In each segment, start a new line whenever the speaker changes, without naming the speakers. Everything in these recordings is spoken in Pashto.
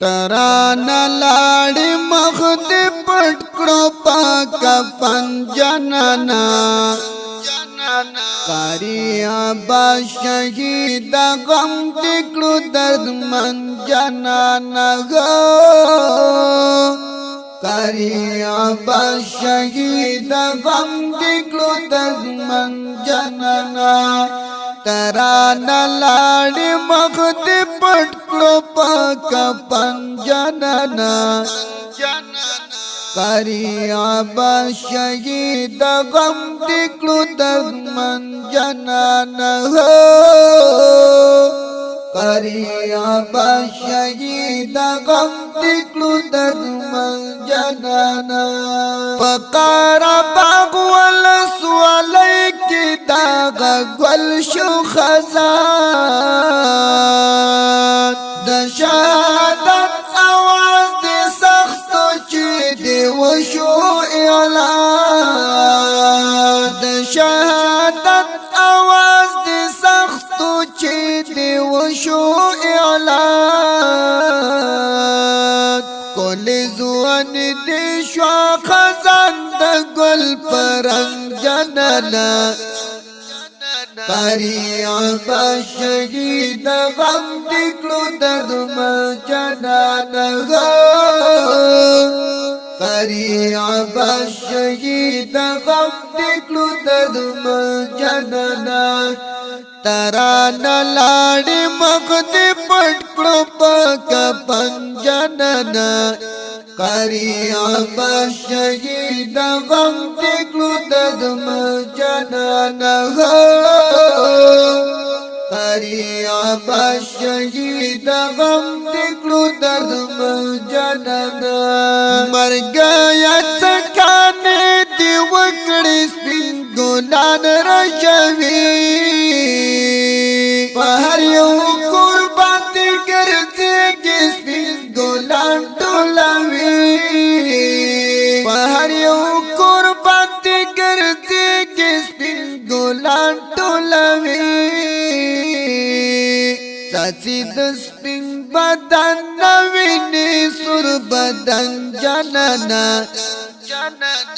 ترانا لاړې مخ دې پټ کړو پاک پنجننا قاری ابا شهید غم دې کړو درد من جنانا قاری ابا شهید غم دې کړو درد من جنانا ترانا لاړې مخ دې پټ کړو پاک پنجننا قاری ابا شهید غم دې کړو درد من جنانا قاری ابا شهید غم دې کړو درد من جنانا فقار باغ ول سوالای کی داغ گل شو خزان د شهادت आवाज دې سخت چې دې وشو اعلان د شهادت आवाज دې سخت چې دې وشو اعلان کول زوان دې شو خزان د گل پرنګ جننا قاری ابا شهید غم دې کړو درد من جنانا قاری ابا شهید غم دې کړو درد من جنانا ترانا لاړې مخ دې پټ کړو پاک پنجننا قاری ابا شهید غم دې کړو درد من جنانا قاری ابا شهید غم دې کړو درد من جنانا مرګ یا څکانې دی وکړې سپین ګلان راشوي په هر یو قربان دې ګرځي سپین ګلان ټولوي په هر یو قربان دې ګرځي سپین ګلان ټولوي ساتي د سپین بدن نویني سر بدن جننا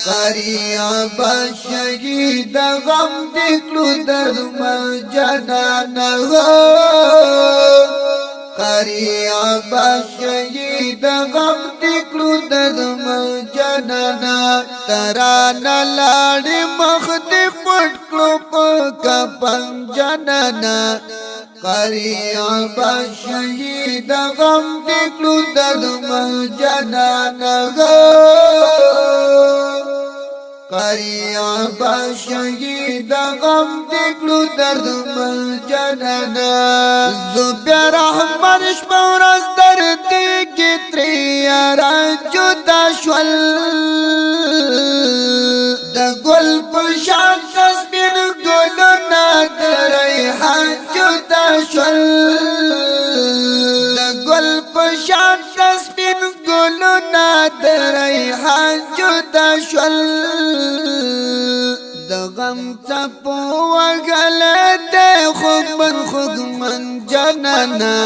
قاری ابا شهید غم دې کړو درد من جنانا قاری ابا شهید غم دې کړو درد من جنانا ترانا لاړې مخ دې پټ کړو پاک پنجننا قاری ابا شهید غم دې کړو درد من جنانا قاری ابا شهید غم دې کړو درد من جنانا زوبیا رحمان شپه ورځ درد کې ترې یارا جدا شول د ګل په شان سپین ګلونه د ریحان جدا شول د ګل په شان سپین ګلونه د ریحان جدا شول د غم څپو وغله د خوب من جنانا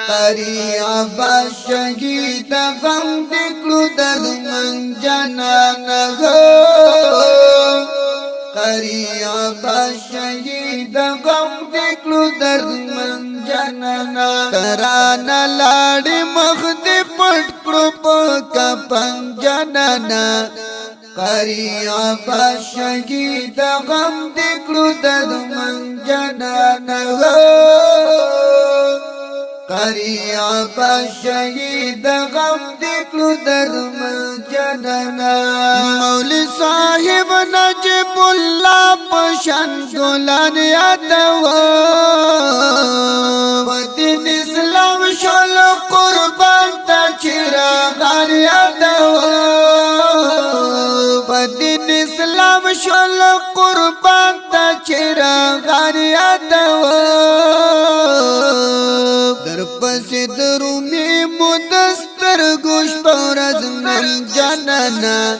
قاری ابا شهید غم دې کړو درد من جنانا قاری ابا شهید غم دې کړو درد من جنانا ترانا لاړې مخ دې پټ کړو پاک پنجننا قاری ابا شهید غم دې کړو درد من جنانا قاری ابا شهید غم دې کړو درد من جنانا مولوی صاحب نجیب الله پشان ګلان یادوا دین اسلام شول قربان ته چراغ یادوا دین اسلام شول قربان ته چراغ یادوا در پسې درومي مدستر گوش پورز من جنانا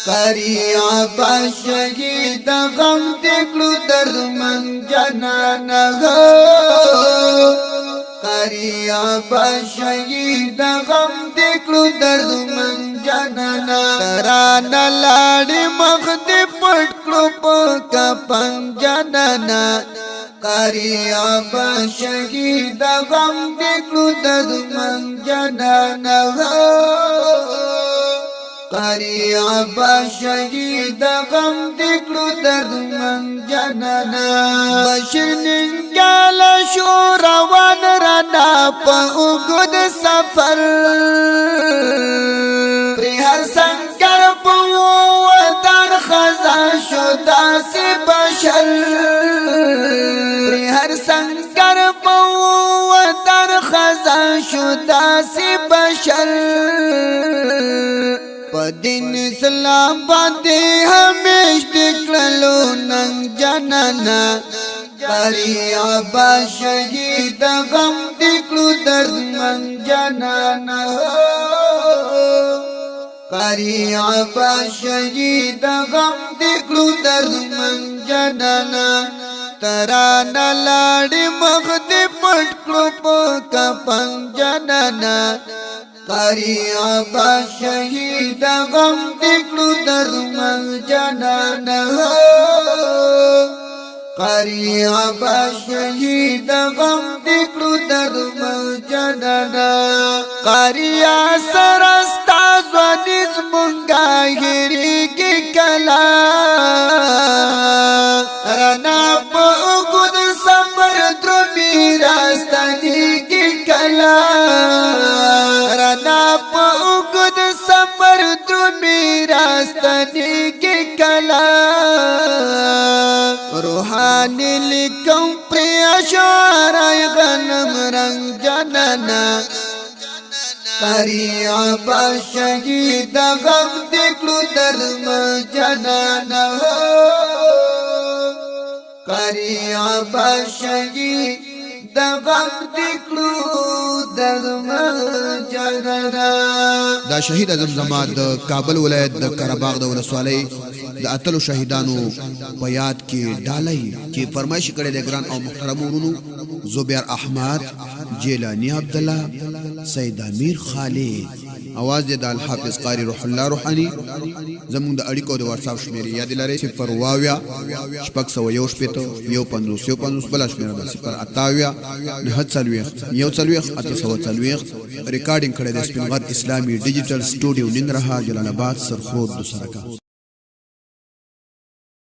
قاری ابا شهید غم دې کړو درد من جنانا قریاب شهید غم دکلو درد من جانانا ترانا لاړې مخ دې پټ کړو په کفن جانانا قریاب شهید غم دکلو درد من جانانا قریاب شهید غم دکلو درد من جانانا بشر ننگال شو روان رانا پا اگد سفر پری هر سنگر پا وطن خزان شو داسی بشر پری هر سنگر پا وطن خزان شو داسی بشر پا دین اسلام باندې همیش دکللو ننگ جانانا قریاب شهید غم دکلو درد من جانانا قریاب شهید غم دکلو درد من جانانا ترانا لاړې مخ دې پټ کړو په کفن جانانا قریاب شهید غم دکلو درد من جانانا قریاب شهید غم دکلو درد من جانانا قریا سرستا زوانیز منگا گیری کی کلا رنا پا اگد سفر درمی راستانی کی کلا رنا پا اگد سفر درمی راستانی کی کلا روحانی لکم پری اشعار غنم رنگ جانانا قریاب شهید غم دکلو درم جانانا قریاب شهید غم دکلو درم جانانا
دا شهید اعظم زما د کابل ولایت د کرباغ د ولسوالۍ د اتلو شهیدانو په یاد کې ډالۍ چې فرمایش کړي د ګران او محترم ورونو زبیر احمد جیلانی عبد الله سید امیر خالد اواز د الحافظ قاری روح الله روحانی زموږ د اړیکو د واتس اپ شمیرې یاد لرئ 0 واویا شپږ سو یو شپېته یو 550 بل شمیره ده 0 اتاویا نه څلويخ یو څلويخ اته سو څلويخ ریکارډینګ کړي د سپینغر اسلامي ډیجیټل سټوډیو ننګرهار جلال آباد سرخود دوسرکا